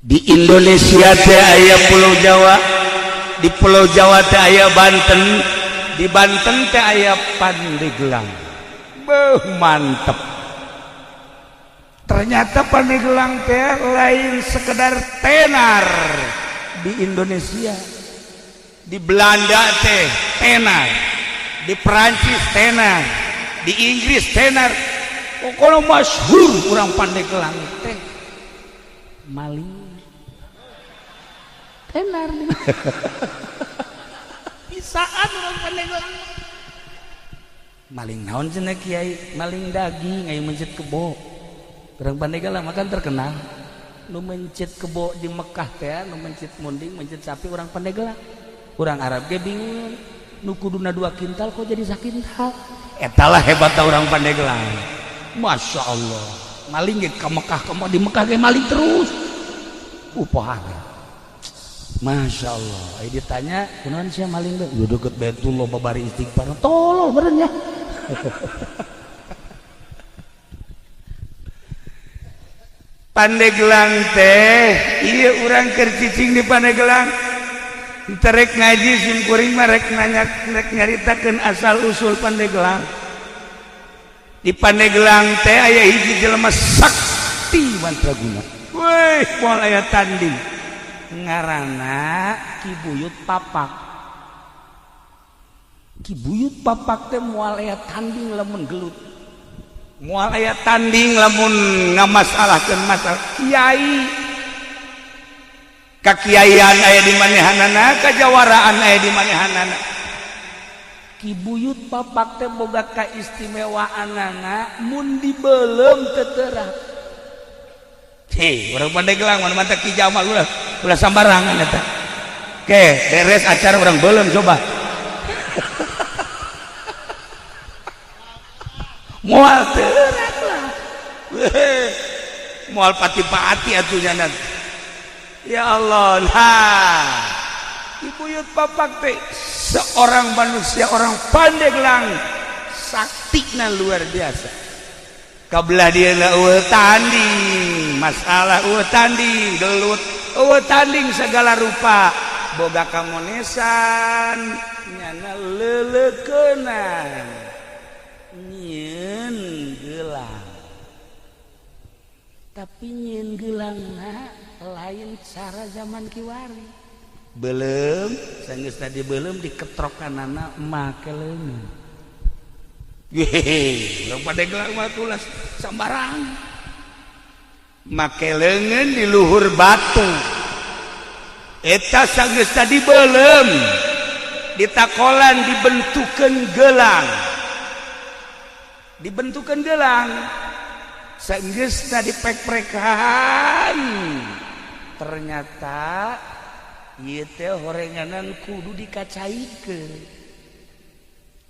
Di Indonesia teh aya Pulau Jawa, di Pulau Jawa teh aya Banten, di Banten teh aya Pandeglang. Beuh mantep. Ternyata Pandeglang teh lain sekedar tenar di Indonesia. Di Belanda teh tenar, di Perancis tenar, di Inggris tenar. Pokoknya masyhur urang Pandeglang teh maling tenar nih. Bisaan orang Pandeglang maling naon cenah kiai, maling daging aya mencit kebo. Orang Pandeglang makan terkenal nu mencit kebo di Mekah teh, nu mencit munding, mencit sapi orang Pandeglang. Orang Arab ge bingung, nu kuduna 2 kintal kok jadi sakintal. Eta lah hebatna orang Pandeglang. Masya Allah, maling ge ka Mekah, di Mekah ge maling terus. Pohara. Masya Allah. Ayo ditanya, kunaon sia maling teh? Yo deket Baitullah babari istighfar. Tolol beureun ya. Pandeglang teh, ieu urang keur cicing di Pandeglang. Terek ngaji sim kuring mah rek nyaritakeun asal usul Pandeglang. Di Pandeglang teh aya hiji jelema sakti mantraguna. Weh, moal aya tanding. Ngaranna Ki Buyut Papak. Ki Buyut Papak teh moal aya tanding lamun gelut. Moal aya tanding lamun ngamasalahkeun masalah kiai. Kakiaian aya di manehanana, kajawaraan aya di manehanana. Ki Buyut Papak teh boga kaistimewaanana mun dibeulem teu teurah. Heh, urang Pandeglang mana mantap Ki Jamal ulah sambarangan eta. Oke, beres acara urang beulem coba. Moal teurah lah. Moal pati-pati atunya nanti. Ya Allah, nah Ki Buyut Papak teh seorang manusia, orang Pandeglang saktina luar biasa. Kabelah dia eueuh tanding, masalah eueuh tanding, gelut eueuh tanding segala rupa, boga kamonesan, nyana leuleukeunna, nyieun geulang. Tapi nyieun geulangna lain cara zaman kiwari. Belum sanggeus tadi belum diketrokanana make leungeun. Yehe, urang Pandeglang mah tulas sambarang. Make leungeun di luhur batu. Eta sanggeus tadi belum ditakolan dibentukeun geulang. Dibentukeun geulang. Sanggeus tadi pek-prekan. Ternyata ieu teh horenganan kudu dikacaikeun.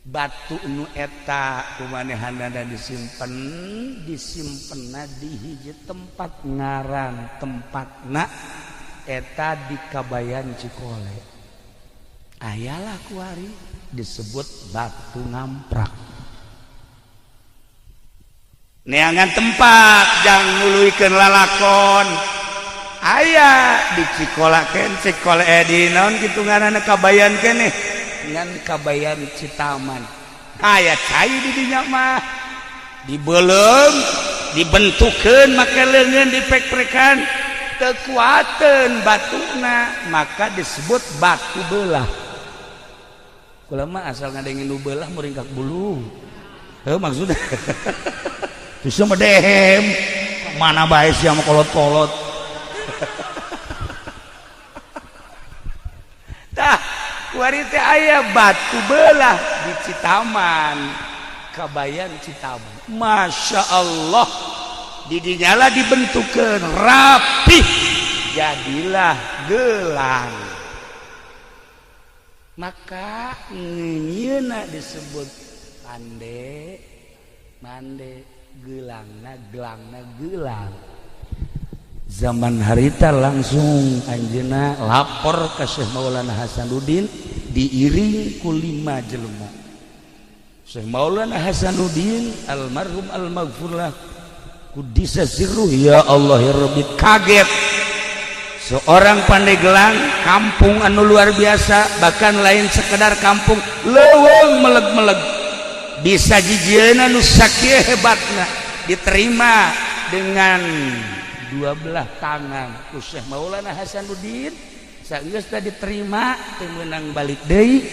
Batu nu eta kumanehanana disimpenna di hiji tempat ngaran tempatna eta di Kabayan Cikole. Ayalah kuari disebut batu ngamprak. Neangan tempat jang nguluikeun lalakon. Aya di Cikolakeun, Cikole di naon kitu ngaranna Kabayan keneh, ngan Kabayan Citaman. Aya cai di dinya mah. Dibeulem, dibentukeun make leungeun dipek-pekan, teu kuateun batuna, maka disebut batu beulah. Kula mah asal ngadengin nu beulah muringkak bulu. Heuh maksudna. Bisa mah dehem. Mana bae sia mah kolot-kolot. Tah, kuari teh aya batu beulah di Citaman, Kabayan Citaman. Masya Allah, di dinyala dibentukeun rapih, jadilah gelang. Maka nyieuna disebut mande gelangna gelang. Zaman harita langsung anjeunna lapor ka Syekh Maulana Hasanuddin diiring ku 5 jelema. Syekh Maulana Hasanuddin almarhum al-maghfurlah Kudisa sirruh, ya Allah ya Rabbi, kaget seorang Pandeglang kampung anu luar biasa, bahkan lain sekedar kampung leuweung meleg-meleg, bisa jijieuna nu sakieu hebatna diterima dengan dua belah tangan ku Syekh Maulana Hasanuddin. Sageus teh diterima teh meunang balik deui,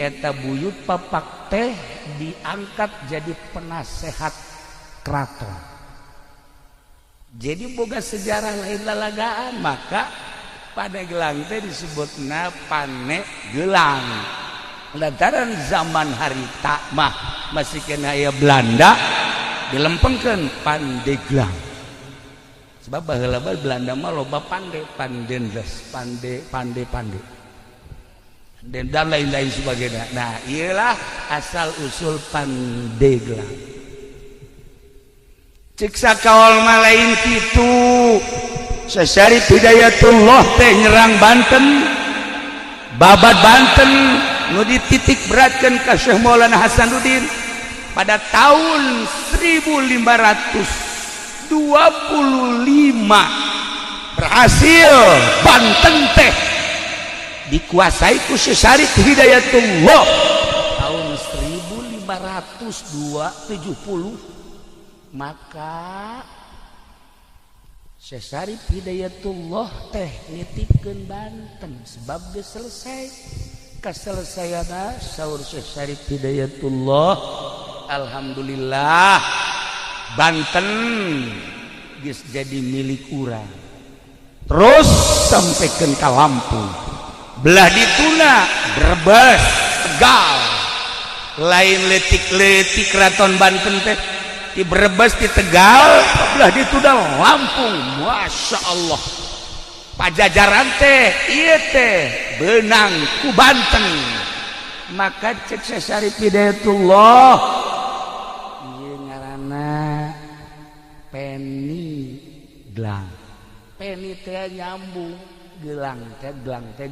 eta buyut papak teh diangkat jadi penasehat keraton. Jadi boga sejarah lain lalagaan, maka Pandeglang teh disebutna Panegelang. Lantaran zaman harita mah masih kena aya Belanda dilempengkeun Pandeglang. Sebab baheula Belanda mah loba pandendes, pande. Dan lain-lain sebagainya. Nah, iyalah asal usul Pandeglang. Cek sakaol mah lain kitu. Syekh Hidayatullah teh nyerang Banten, babat Banten nu dititik beratkeun ka Syekh Maulana Hasanuddin pada tahun 1525. Berhasil Banten teh dikuasai ku Syekh Hidayatullah tahun 1570. Maka Syekh Hidayatullah teh nitipkeun Banten sebab geus selesai. Kaselesaiana saur Syekh Hidayatullah, alhamdulillah Banten geus jadi milik urang. Terus sampeikeun ka Lampung. Belah dituna Brebes, Tegal. Lain letik-letik keraton Banten teh di Brebes, di Tegal, belah dituna Lampung. Masya Allah, Pajajaran teh ieu teh beunang ku Banten. Maka cek Syekh Hidayatullah ieu ngaranna Peniglang. Peni teh nyambung, gelang teh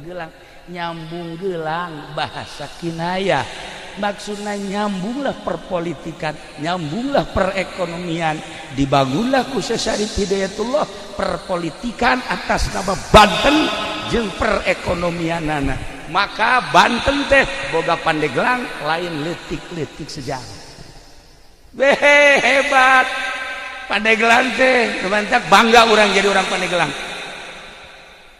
gelang nyambung gelang, bahasa kinayah. Maksudnya nyambunglah perpolitikan, nyambunglah perekonomian, dibangunlah ku Syekh Hidayatullah perpolitikan atas nama Banten jeung perekonomianana. Maka Banten teh boga Pandeglang lain letik-letik sejarah. Hebat Pandeglang teh, kebantak bangga orang jadi orang Pandeglang.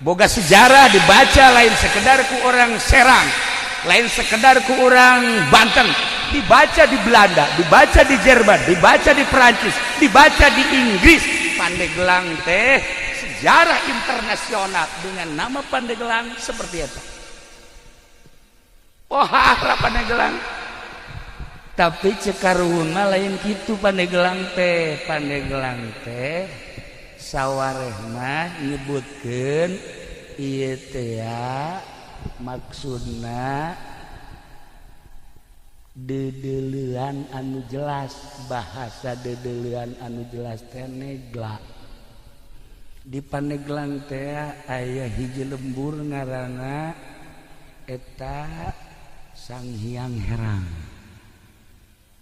Boga sejarah dibaca lain sekedar ku orang Serang, lain sekedar ku orang Banten, dibaca di Belanda, dibaca di Jerman, dibaca di Perancis, dibaca di Inggris. Pandeglang teh sejarah internasional dengan nama Pandeglang seperti itu. Wah, Pandeglang. Tapi cekaruhun mah lain kitu Pandeglang teh. Pandeglang teh sawareh mah nyebutkeun ieu teh ya maksudna dedeleuan anu jelas, bahasa dedeleuan anu jelas teh negla. Di Pandeglang teh aya hiji lembur ngaranna eta Sanghyang Herang.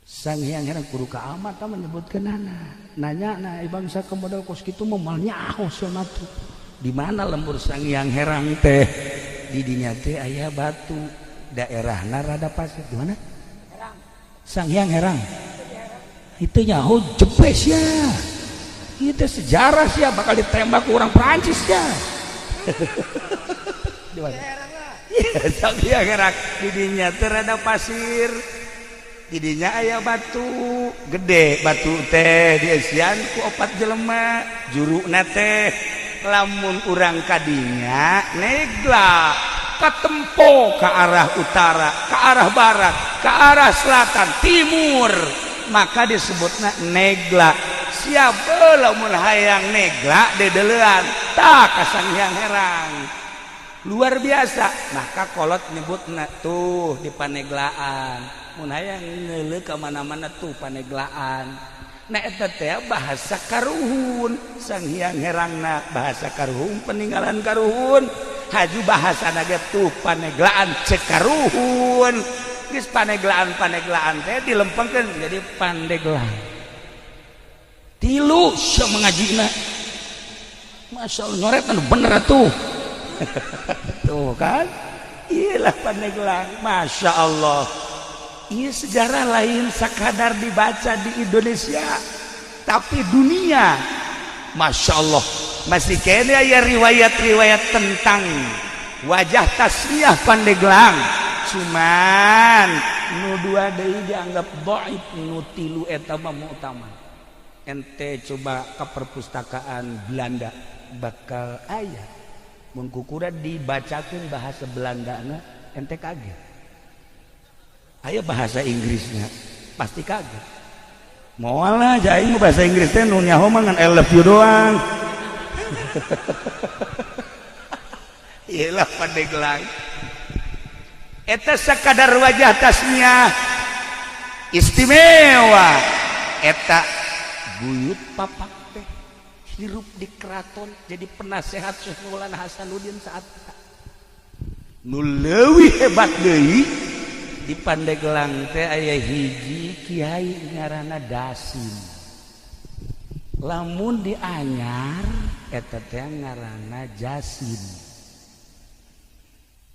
Sanghyang Herang kudu ka amat tah menyebutkeunana. Nanya na bangsa kemodal kos kitu moal nyaho cenah tuh. Di mana lembur Sanghyang Herang teh? Di dinya teh aya batu. Daerahna rada pasir. Di mana? Herang. Sanghyang Herang. Itu nyaho jepes ya. Itu sejarah sih bakal ditembak orang Prancis ya. Di mana? Ya, Sanghyang Herang. Di dinya teh rada pasir. Didinya aya batu gede, batu teh diesian ku 4 jelema, juruna teh lamun urang kadinya negla katempo ke arah utara, ke arah barat, ke arah selatan, timur, maka disebutna negla. Siapa lamun hayang negla dedeleuan tah ka Sanghyang Herang. Luar biasa. Maka kolot nyebutna tuh di Paneglaan. Mun hayang ngeuleuh ka mana-mana tuh Paneglaan. Nah eta teh bahasa karuhun. Sanghyang Herangna bahasa karuhun, peninggalan karuhun. Haju bahasana ge tuh Paneglaan cek karuhun. Geus Paneglaan teh dilempengkeun jadi Pandeglang. Tilu sia mangajina. Masya Allah nyoret kan bener tuh. Tuh kan, iyalah Pandeglang, Masya Allah. Iya sejarah lain sekadar dibaca di Indonesia, tapi dunia, Masya Allah, masih kayaknya ya riwayat-riwayat tentang wajah tasmiyah Pandeglang. Cuman nu dua deui dianggap dhaif, nu tilu eta mah mu'tamad. Ente coba ke perpustakaan Belanda bakal aya mun kukura dibacakeun bahasa Belandana ente kaget. Aya bahasa Inggrisnya pasti kaget. Moal lah jaing bahasa Inggris teh nu nyaho mah ngan I love you doang. Iyalah Pandeglang. Eta sakadar wajah tasmiyah istimewa. Eta buyut papak teh hirup di keraton jadi penasehat Syekh Maulana Hasanuddin saat nu leuwih hebat deui di Pandeglang teh aya hiji kiai ngaranna Dasim. Lamun di Anyar eta teh ngaranna Jasim.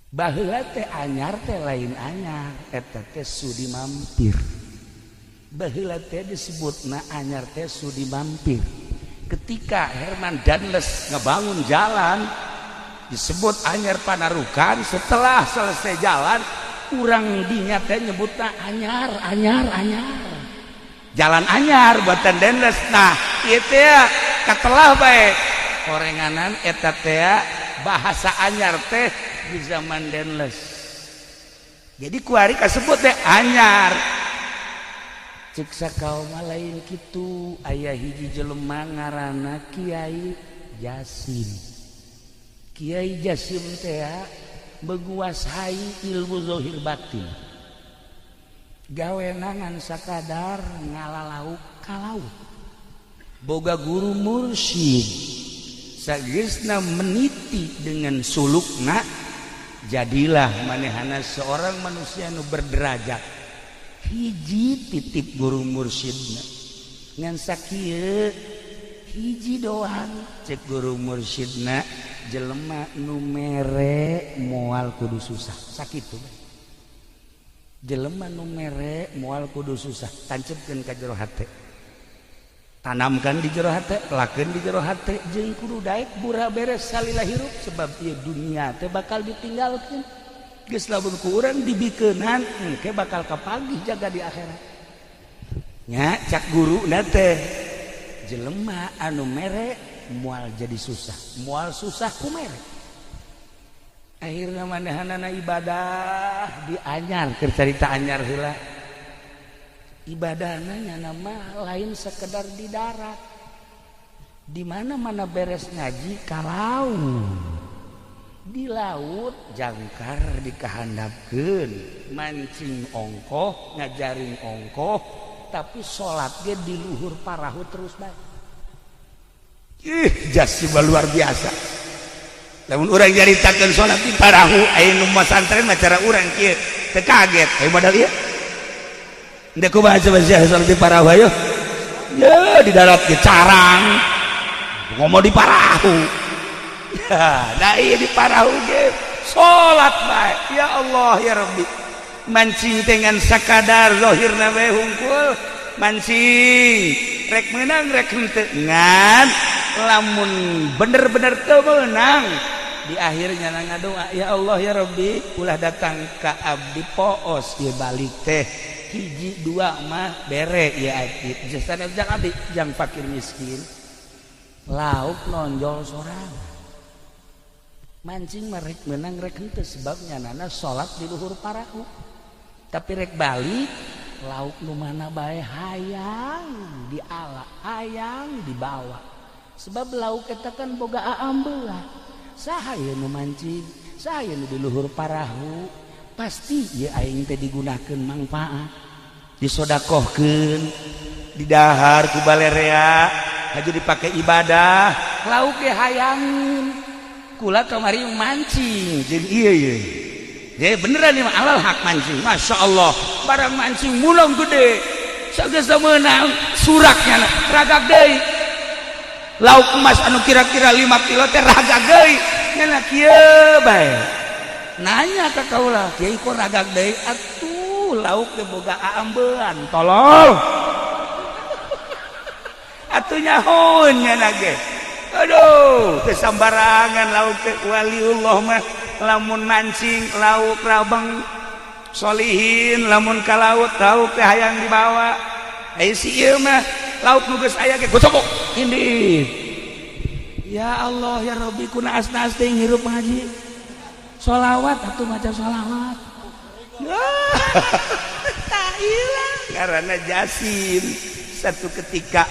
Baheula teh Anyar teh lain Anyar, eta teh Sudi Mampir. Baheula teh disebutna Anyar teh Sudi Mampir. Ketika Herman Danles ngebangun jalan disebut Anyar Panarukan, setelah selesai jalan urang dinya teh nyebutna Anyar. Jalan Anyar buatan Danles. Nah, ieu teh katelah bae korenganan eta teh bahasa Anyar teh di zaman Danles. Jadi kuari kasebut teh Anyar. Cek sakauma lain kitu, aya hiji jelema ngaranna Kiai Jasim. Kiai Jasim teh menguasai ilmu zahir batin. Gawena ngan sakadar ngalalauk ka laut. Boga guru mursyid. Sageusna meniti dengan sulukna, jadilah manehana seorang manusia nu berderajat. Hiji titip guru mursyidna ngan sakieu hiji doang cek guru mursyidna, jelema nu mere moal kudu susah sakitu. Jelema nu mere moal kudu susah tancepkeun ka jero hate, tanamkan di jero hate, lakeun di jero hate, jeung kudu daek bura beres salila hirup sebab ieu dunia teh bakal ditinggalkeun. Geus lamun ku urang dibikeunan engke bakal kapagih jaga di akhirat. Nya cak guruna teh jelema anu mere moal jadi susah, moal susah ku mere. Akhirna manehanana ibadah di Anyar, keur carita Anyar heula. Ibadahna nya nama lain sekedar di darat. Di mana-mana beres ngaji ka laut. Di laut jangkar dikahandapkeun, mancing ongkoh, ngajaring ongkoh, tapi salat ge di luhur parahu terus bae. Jasim luar biasa. Lamun urang nyaritakeun salat di parahu aya nu masantren macara urang kieu teu kaget. Aya modal ieu. Endek ku baca salat di parahu ayo. Ya di darat ge carang. Ngomong di parahu. Ya, nah iya di parahu ge salat bae. Ya Allah ya Rabbi. Mancing dengan sakadar zahirna we hungkul, mancing rek meunang rek henteu ngan lamun bener-bener teu meunang di akhirnya ngadoa, ya Allah ya Rabbi, ulah datang ka abdi poos ieu balik teh hiji dua mah bere ya abdi. Jasana jang abdi jang fakir miskin. Lauk nonjol sorangan. Mancing merek menang rek henteu sebabnya nana salat di luhur parahu, tapi rek balik lauk nu mana bae hayang diala, hayang dibawa, sebab lauk eta kan boga aambeula. Saha ieu nu mancing, saha ieu nu di luhur parahu, pasti ieu aing teh digunakeun mangpaat, disodakohkeun, didahar ku balerea, haju dipake ibadah, lauk ge hayangin. Kula kamari mancing jadi iya ya beneran nih alal hak mancing, Masya Allah barang mancing mulang gede sagesa menang suraknya ragak deui lauk emas anu kira-kira 5 kilo teh ragag deui nya kieu bae nanya ka kaula kieu kok ragag deui atuh lauk teh boga aambean tolol atuh nyahoun nya nage aduh teu sambarangan lauk teh waliullah mah lamun mancing lauk rabang solihin lamun ka laut lauk teh hayang dibawa si ieu mah lauk nu geus aya ge gocok indit ya Allah ya Rabbi kunaas-naas teh ngirup ngaji sholawat atuh maca sholawat tah ieu karena Jasim satu ketika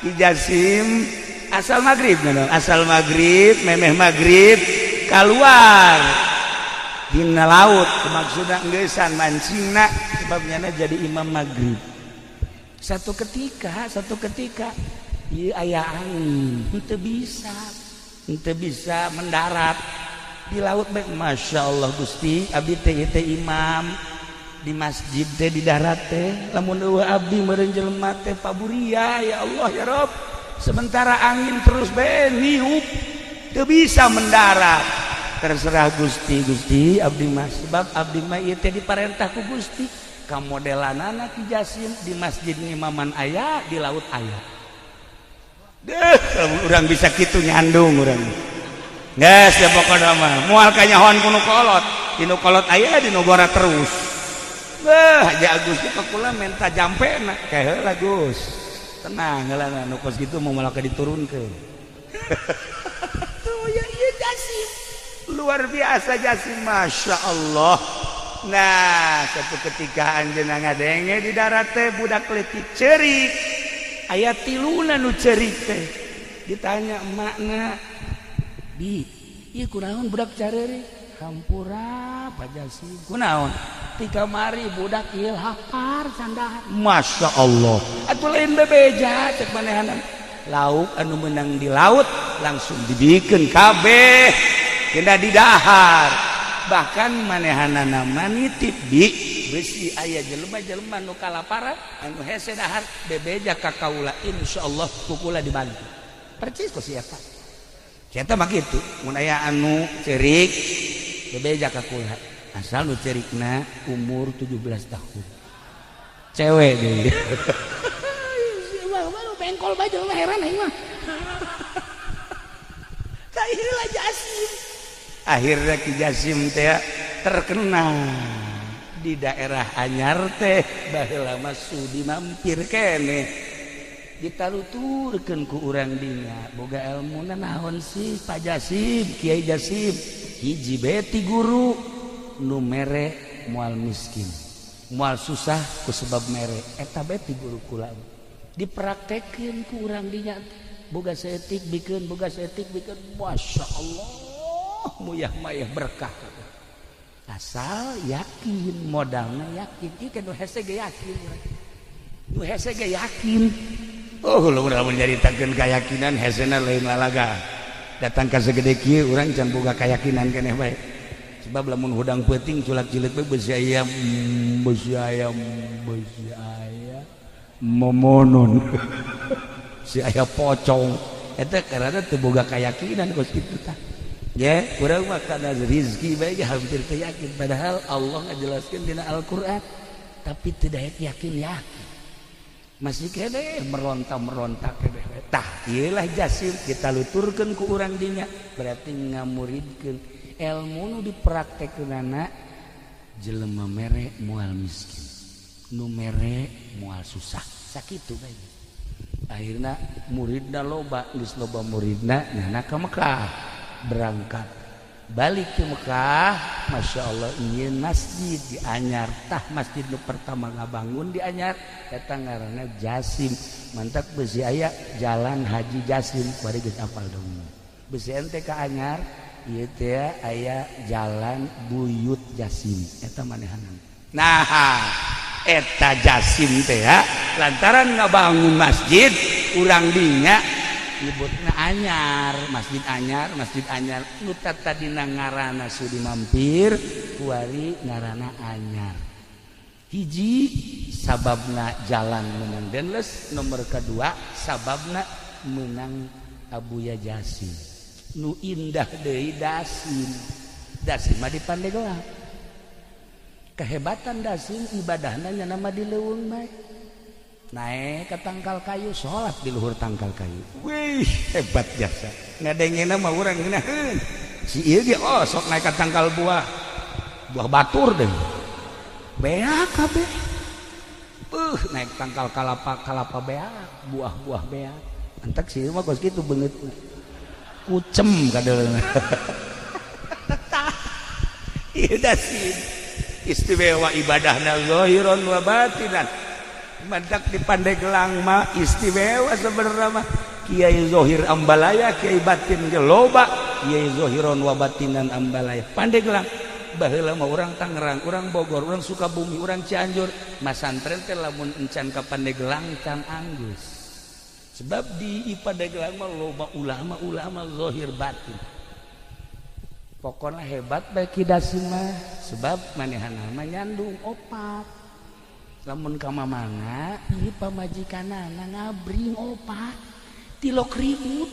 di Jasim asal maghrib memeh maghrib keluar dina laut maksudna geussan mancingna sebabnya jadi imam maghrib satu ketika ieu aya angin henteu bisa mendarat di laut bae Masya Allah Gusti abdi teh imam di masjid teh di darat teh lamun eueuh abdi meureun jelema teh paburia ya Allah ya Rabb sementara angin terus bae niup teu bisa mendarat terserah Gusti abdi mah sebab abdi mah ieu teh diparentah ku Gusti ka modelanana Ki Jasim di masjid ngimaman aya di laut aya deuh urang bisa kitu nyandung urang geus ya pokona mah moal kanyahoan ku nu kolot di nu kolot aya di nu gora terus beuh Haji Agus teh kula menta jampena kae heula Gus tenang heula nu kos kitu mau malah diturunkeun tuh ya ieu Jasim luar biasa Jasim Masya Allah. Nah satu ketika anjeunna ngadenge di darat teh budak leutik ceurik aya tiluna nu ceurik teh ditanya emakna bi ieu kunaon budak careurik hampura Pak Jasim kunaon ti kamari budak ieu lapar sandahan Masya Allah atuh lain bebeja cek manehanna lauk anu meunang di laut langsung dibikeun kabeh kena di dahar bahkan manehanana manitip di besi aya jelema-jelema nu kalaparan anu hese dahar bebeja ka kaula insyaallah kukula dibantu percis ku siapa eta mah kitu mun aya anu ceurik bebeja ka kula asal nu ceurikna umur 17 tahun cewek deui baru bengkol baju mah heran aing mah kaila Jasim akhirnya Ki Jasim teh terkenal di daerah anyar teh baheula mah sudi mampir keneh ditaluturkeun ku urang dinya boga elmuna naon sih Pak Jasim Kiai Jasim hiji bae ti guru nu mere moal miskin moal susah ku sebab mere eta bae ti guru kula dipraktekeun ku urang dinya boga saeutik bikeun Masya Allah muyah-mayah berkah asal yakin modalnya yakin ieu kan hese ge yakin oh lamun nyaritakeun keyakinan hesena lain lalaga datang ka segede kieu urang can boga keyakinan keneh bae sebab lamun hudang peuting culak cileuk bae beusi ayam momonon si aya pocong eta karana teu boga keyakinan kos kitu tah ya urang mah kana rezeki bae hampir teu yakin padahal Allah ngajelaskeun dina Al-Qur'an tapi teu daek yakin masih kene meronta-meronta kene tah ieu lah Jasim kita luturkeun ku urang dinya berarti ngamuridkeun ilmu nu dipraktekeunana jelema mere moal miskin nu mere moal susah sakitu bae akhirna muridna loba geus loba muridna nyana ka Mekah berangkat balik ke Mekah Masya Allah ieu masjid di Anyar tah masjid nu pertama ngabangun di Anyar eta ngaranna Jasim mantap beusi aya jalan Haji Jasim kuari geus apal dong beusi ente ka Anyar ieu teh aya jalan Buyut Jasim eta manehanna nah eta Jasim teh lantaran ngabangun masjid urang dinya nyebutna Anyar masjid Anyar nu tadina ngaranna sudi mampir kuari ngaranna Anyar hiji sababna jalan menang denles nomor kedua sababna menang Abuya Jasim nu indah deui Dasim. Dasim mah di Pandeglang. Kehebatan Dasim ibadahna nya nama di leuweung bae. Naik ke tangkal kayu salat di luhur tangkal kayu. Wih, hebat jasa. Ngadengena mah urang ngeunaheun. Si ieu ge sok naik ke tangkal buah batur deh. Beak kabeh. Naik tangkal kalapa beak, buah-buah beak. Antak sih mah kos kitu beungeut. Kucem kadeulna. Ieu Dasim. Istimewa ibadahna zahiran wa batinan. Mantak di Pandeglang mah istimewa sebenarnya mah Kiai Zohir Ambalaya, Kiai Batin ge loba, Kiai Zohiron wa Batinan Ambalaya. Pandeglang baheula mah urang Tangerang, urang Bogor, urang Sukabumi, urang Cianjur, masantren teh lamun encan ka Pandeglang can anggus. Sebab di Pandeglang mah loba ulama zahir batin. Pokona hebat bae Ki Dasim mah sebab manehana mah nyandung opat. Lamun ka mamana ieu pamajikanana ngabring opat 3 ribut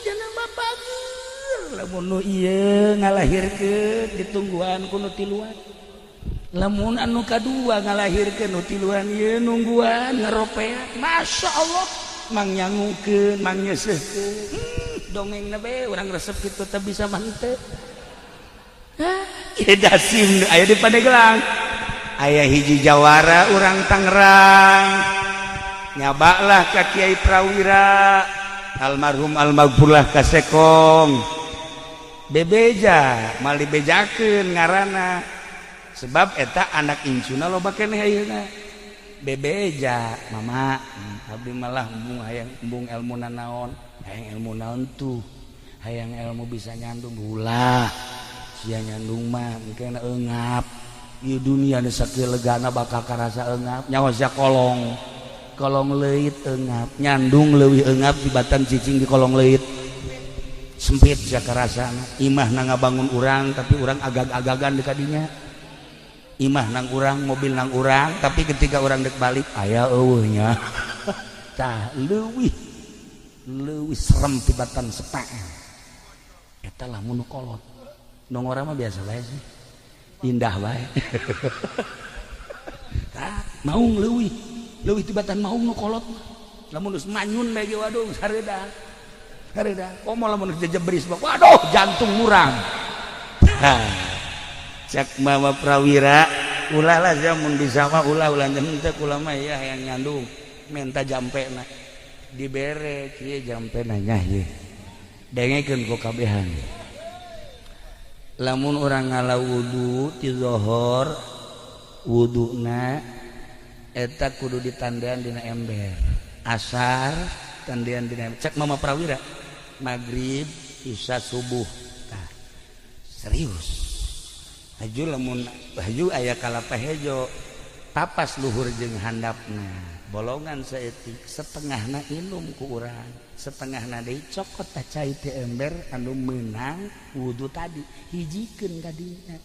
cenah bapageur. Lamun nu ieu ngalahirkeun ditungguan ku nu tiluan, lamun anu kadua ngalahirkeun nu tiluan ieu nungguan ngaropean. Masyaallah mang nyangukeun mang nyeuseuhkeun dongengna bae urang resep kitu teh bisa mah henteu. Ieu Dasim aya di Pandeglang. Aya hiji jawara urang Tangerang nyabaklah ka Kiai Prawira almarhum almaghfurlah kasekong bebeja mal dibejakeun ngaranna sebab eta anak incuna loba keneh ayeuna bebeja mama abdi malah embung elmuna naon hayang ilmu naon tuh hayang ilmu bisa nyandung ulah sia nyandung mah engke eungap ieu dunia nu sakieu legana bakal karasa eungap nyawa kolong leuit eungap nyandung leuwih eungap tibatan cicing di kolong leuit sempit sia karasana. Imah na ngabangun urang tapi urang agag-agagan di kadinya, imah nang urang mobil nang urang tapi ketika urang dek balik aya eueuhnya tah leuwih serem tibatan sepak eta lamun nu kolot nu ngora mah biasa bae sih indah bae. Maung leuwih tibatan maung nu kolot lamun geus manyun bae ge waduh sareudah komo lamun jejebris waduh jantung murang. Cak Mama Prawira ulah lah jamun bisa mah ulah teh kula mah ya hayang nyandung menta jampena dibere kieu jampena nya ye dengekeun ku kabehan. Lamun orang ngala wudu ti zohor wuduna eta kudu ditandean dina ember, asar tandean dina ember. Cek Mama Prawira maghrib isya subuh tah serius haju lamun haju aya kalapa hejo tapas luhur jeung handapna bolongan saeutik setengahna ilum ku urang setengahna deui cokot tah cai ti ember anu meunang wudu tadi hijikeun ka dinya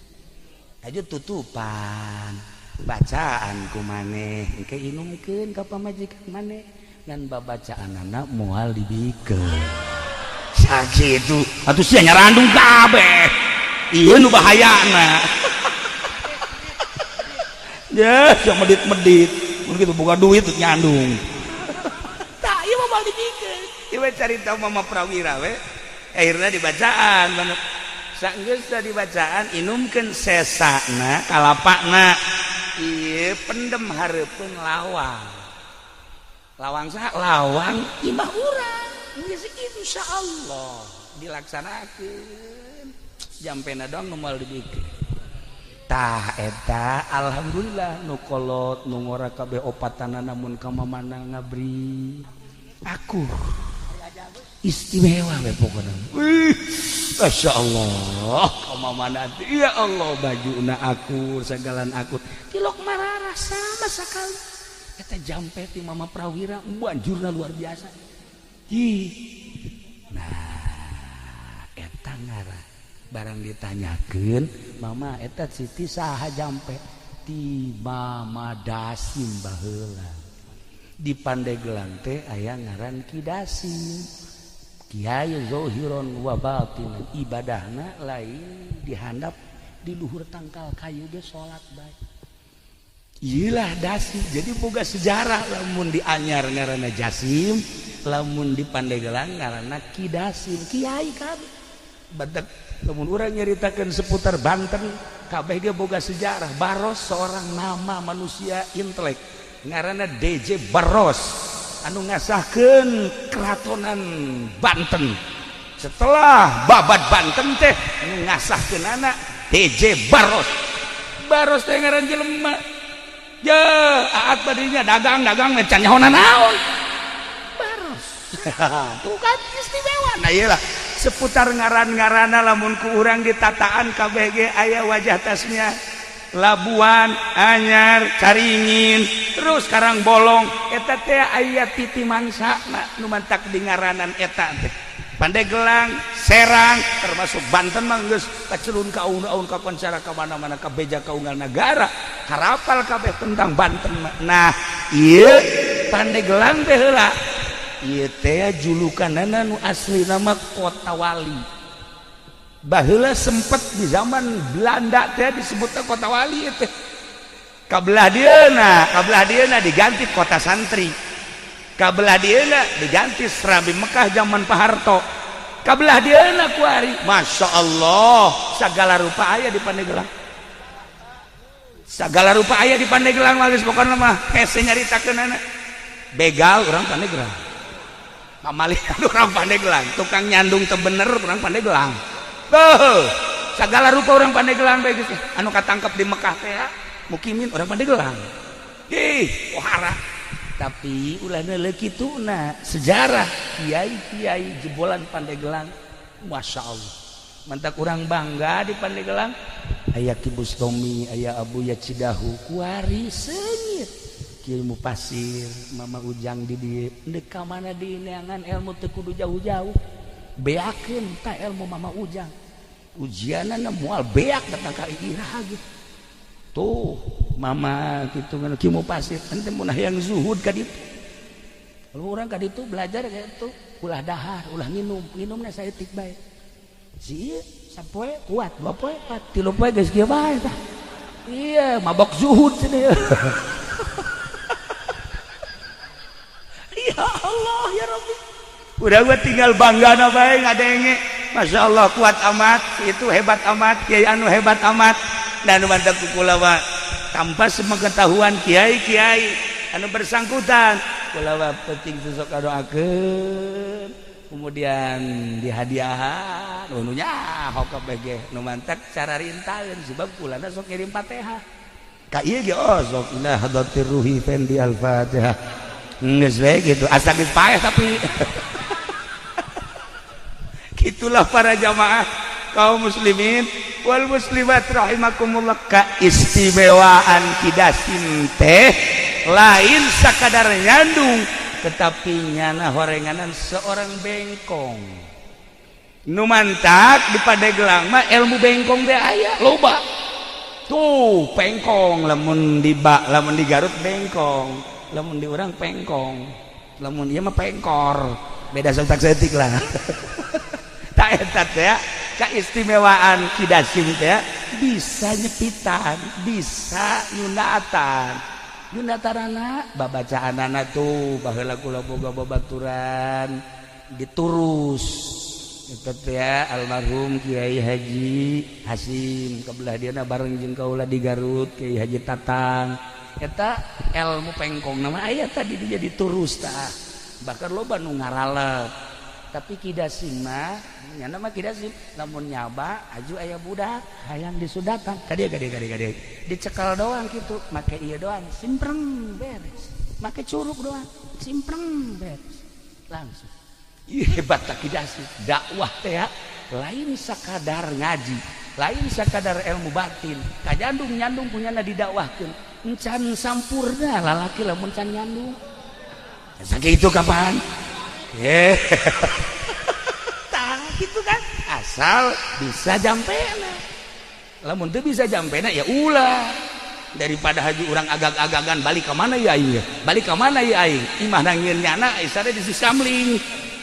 haju tutupan bacaan ku maneh engke inumkeun ka pamajikan maneh ngan babacaanana moal dibikeun sakitu atuh sia nyarandung kabeh ieu nu bahayana. Ya sia medit-medit mun kitu boga duit teu nyandung tah ieu mah moal dibikeun. Ieu carita Mama Prawira we akhirna dibacaan banget saenggeus dibacaan inumkeun sesana kalapana ieu pendem hareupeun lawang saha lawang imah urang geus insyaallah dilaksanakeun jampena doang nu moal dibikeun tah eta alhamdulillah nu kolot nu ngora kabeh opatana namun ka mamana ngabri aku istimewa we pokona. Masya Allah kamamana ya Allah bajuna akur sagalan akur tilok mararah sama sakali eta jampe ti Mama Prawira banjurna luar biasa. Nah eta ngara barang ditanyakeun mama eta Siti saha jampe ti Mama Dasim baheula di Pandeglang teh aya ngaran Kidasim Kiai Zohiron wa batinan ibadahna lain dihandap di luhur tangkal kayu ge salat bae. Iyalah Dasim jadi boga sejarah lamun di Anyar ngaranna Jasim, lamun di Pandeglang ngaranna Kidasim kiai kabeh. Badak lamun urang nyaritakeun seputar Banten kabeh ge boga sejarah. Baros seorang nama manusia intelek ngaranna DJ Baros anu ngasahkeun keratonan Banten. Setelah babat Banten teh anu ngasahkeun anak DJ Baros. Baros teh ngaran jelema. Ya, aat badinya dagang can nyahonan naon. Baros. Tuh kan istimewa. Nah iyalah seputar ngaran-ngaranna lamun ku urang ditataan kabeh ge aya wajah tasnya. Labuan, Anyar, Caringin, terus Karangbolong, eta teh aya titi mangsana nu mantak di ngaranan eta teh. Pandeglang, Serang, termasuk Banten mah geus kacelun ka aun-aun ka koncara ka mana-mana ka beja ka unggal negara. Harapal kabeh tentang Banten mah. Nah, ieu Pandeglang teh heula. Ieu teh julukanana nu asli nama Kota Wali. Baheula sempet di zaman Belanda teh disebutna Kota Wali teh. Kabelah dieuna diganti Kota Santri. Kabelah dieuna diganti Serabi Mekah zaman Pak Harto. Kabelah dieuna kuari. Masya Allah, segala rupa aya di Pandeglang. Segala rupa aya di Pandeglang geus pokona mah hese nyaritakeunana. Begal urang Pandeglang. Pamalihan urang Pandeglang, tukang nyandung teu bener urang Pandeglang. Segala rupa orang Pandeglang bae geus anu katangkep di Mekah teh mukimin orang Pandeglang. Pohara. Tapi ulana leuh kituna sejarah kiai-kiai jebolan Pandeglang. Masya Allah. Mantak urang bangga di Pandeglang. Aya Ki Bustomi, aya Abuya Cidahu, kuari senyit. Ki Mupasir, Mama Ujang di dieu. Deuk ka mana di neangan ilmu teu kudu jauh-jauh. Beakeun ta ilmu Mama Ujang. Ujianana moal beak datang ka Irah gitu. Tuh Mama kitu ngan Ki Mupasir ente mun hayang zuhud ka ditu. Kalau urang ka ditu belajar ka ditu ulah dahar, ulah nginumna saeutik bae. Si sapoe kuat, dua poe, tilu poe geus kieu bae tah. Iya, mabok zuhud cenah. Ya Allah ya Rabbi. Udah gua tinggal bangga na bae ngadenge. Masya Allah kuat amat, itu hebat amat, kiai anu hebat amat. Dan mantak kula wa tanpa sepengetahuan kiai-kiai anu bersangkutan kula wa penting sok kadoakeun. Kemudian dihadiahan nu nyaho kabeh ge nu mantak cara rintaeun sebab kulana sok ngirim Fatihah. Ka ieu ge sok ila hadatir ruhi fendi al-Fatihah. Geus we gitu asa geus paeh tapi itulah para jamaah kaum muslimin wal muslimat rahimakumullah. Keistimewaan Kidasim teh lain sakadar nyandung tetapi nyana horenganan seorang bengkong nu mantak di Pandeglang mah ilmu bengkong teh aya loba tuh pengkong lamun di Garut bengkong lamun di urang pengkong lamun ieu mah pengkor beda setak-setik lah. Eta teh keistimewaan Kidasim teh bisa nyepitan, bisa nyundatanana babacaanana tuh baheula kula boga babaturan diturus eta teh almarhum Kiai Haji Hasim kabelah diana bareng jeung kaula di Garut Kiai Haji Tatang eta ilmu pengkong nama aya tadi dia diturus tah bahkan loba nu ngaralep. Tapi Kidasim mah nya nama Kidasim lamun nyaba aju aya budak hayang disudatan kadieu dicekal doang gitu make ieu doang simpreng beres make curug doang simpreng beres langsung. Hebat tak Kidasim dakwah teh lain sakadar ngaji lain sakadar ilmu batin kajandung nyandung punyana didakwahkeun encan sampurna lalaki lamun can nyandung sakitu kapan gitu kan asal bisa jampena lamun teu bisa jampena ya ulah daripada haji orang agak-agagan balik ke mana ya aing balik ke mana ya aing imah nangieun nyana isare di Sisamling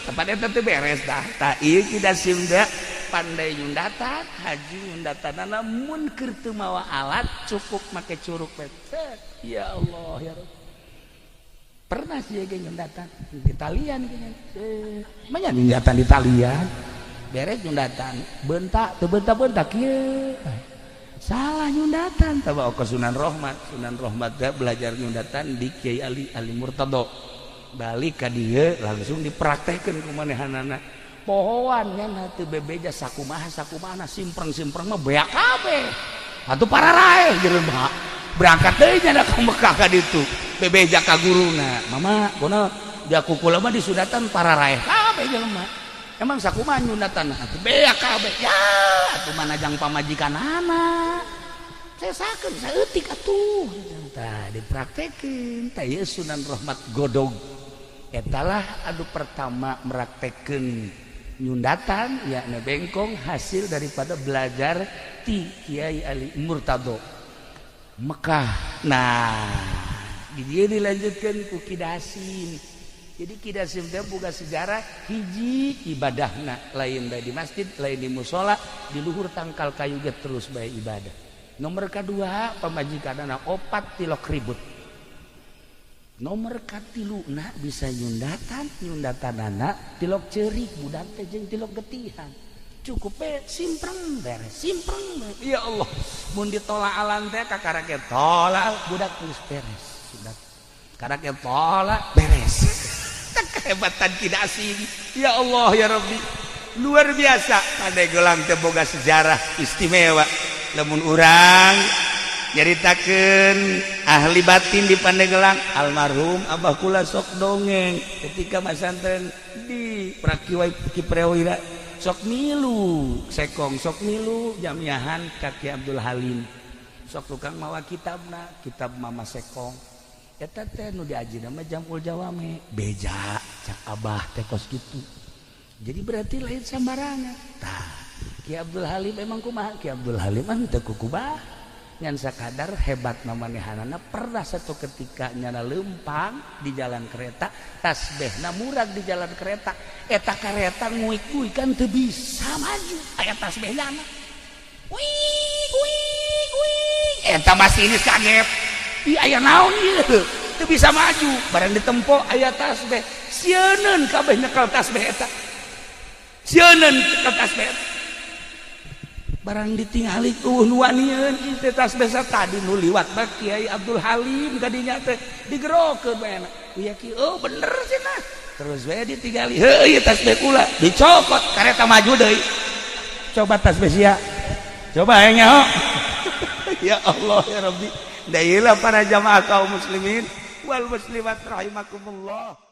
tempat eta teh beres dah tah ieu kita simda pandai nyundatan haji nyundatanana mun keur teu mawa alat cukup make curug becet ya Allah ya Rabb pernah sih ge nyundatan di talian gini manya nyundatan di talian beres nyundatan bentak teu bentak-bentak kieu salah nyundatan tawa ke Sunan Rohmat teh belajar nyundatan di Kiai Ali Murtado balik ka dieu langsung dipraktekkeun ku manehanana pohoan nya teu bebeja sakumaha simpreng mah beak kabeh atuh pararae jelema berangkat deui nya ka Mekah ka ditu bebeja ka guruna mama kunaon dia kukula mah disundatan pararae kabeh jelema emang sakumaha nyundatan atuh beak kabeh ya atuh manajang pamajikanana sesakeun saeutik atuh tah dipraktekeun tah ieu Sunan Rohmat Godog etalah anu pertama meraktekeun nyundatan yakni bengkong hasil daripada belajar ti Kiai Ali Murtado Mekah. Nah dia dilanjutkan ku Kidasim. Jadi Kidasim teh boga sejarah hiji ibadahna lain bae di masjid lain di musola di luhur tangkal kayu ge terus bae ibadah. Nomor kedua pamajikanana opat tilok ribut. Nomor katiluna bisa nyundatanana tilok ceurik budak teh jeung tilok getihan cukup simpreng beres ya Allah mun ditolaalan teh ka karake tolak budak geus beres budak karake tolak beres kehebatan Kidasim ya Allah ya Rabbi luar biasa pandai gelang teh boga sejarah istimewa lamun urang nyaritakeun ahli batin di Pandeglang almarhum Abah kula sok dongeng ketika masantren di Prakiwai Kiprewira sok milu sekong sok milu jamiahan Kaki Abdul Halim sok tukang mawa kitabna kitab Mama Sekong eta teh nu diajina mah Jamul Jawame beja cak Abah teh kos kitu jadi berarti lain sambarangan tah Ki Abdul Halim emang kumaha Ki Abdul Halim mah teu kukumaha ngan sakadar hebat namanehanana pernah satu ketika nyana lempang di jalan kereta tasbehna murag di jalan kereta eta kereta nguik-nguik kan teu bisa maju aya tasbehna wih eta masinis kaget ih aya naon ieu teu bisa maju barang ditempo aya tasbeh sieun kabeh nyekel tasbeh eta sieun nyekel tasbeh eta barang ditingali nu wanieun ieu tasbeh tadi nu liwat bae Kiai Abdul Halim kadinya teh digerokeun bae iya ki oh bener cenah terus bae ditingali heuh ieu tasbeh kula dicokot kareta maju deui coba tasbeh sia coba aya nyaho ya Allah ya Rabbi da ieu para jamaah kaum muslimin wal muslimat rahimakumullah.